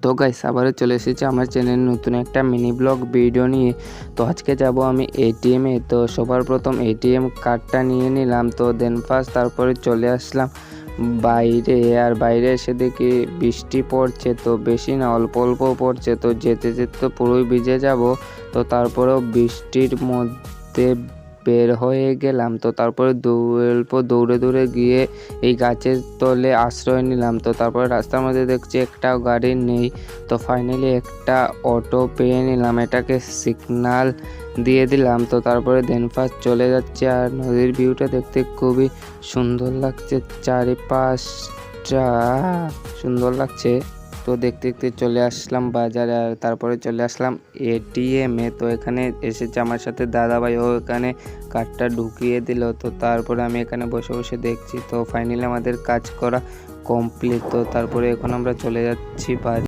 তো গাইস আবারও চলে এসেছি আমার চ্যানেলে নতুন একটা মিনি ব্লগ ভিডিও নিয়ে। তো আজকে যাব আমি এটিএমে। তো সবার প্রথম এটিএম কার্ডটা নিয়ে নিলাম। তো দেন ফার্স্ট তারপরে চলে আসলাম বাইরে। আর বাইরে এসে দেখি বৃষ্টি পড়ছে, তো বেশি না অল্প অল্প পড়ছে। তো যেতে যেতে তো পুরোই ভিজে যাব। তো তারপরেও বৃষ্টির মধ্যে বের হয়ে গেলাম। তো তারপরে দৌড়ে দৌড়ে গিয়ে এই গাছের তলে আশ্রয় নিলাম। তো তারপরে রাস্তার মধ্যে দেখছি একটাও গাড়ি নেই। তো ফাইনালি একটা অটো পেয়ে নিলাম, এটাকে সিগনাল দিয়ে দিলাম। তো তারপরে দেন ফার্স্ট চলে যাচ্ছে। আর নদীর ভিউটা দেখতে খুবই সুন্দর লাগছে, চারিপাশটা সুন্দর লাগছে। তো দেখতে দেখতে চলে আসলাম বাজারে, আর তারপরে চলে আসলাম এটিএমে। তো এখানে এসেছে আমার সাথে দাদাভাই, ও এখানে কার্ডটা ঢুকিয়ে দিল। তো তারপরে আমি এখানে বসে বসে দেখছি। তো ফাইনালি আমাদের কাজ করা কমপ্লিট। তো তারপরে এখন আমরা চলে যাচ্ছি বাড়ি।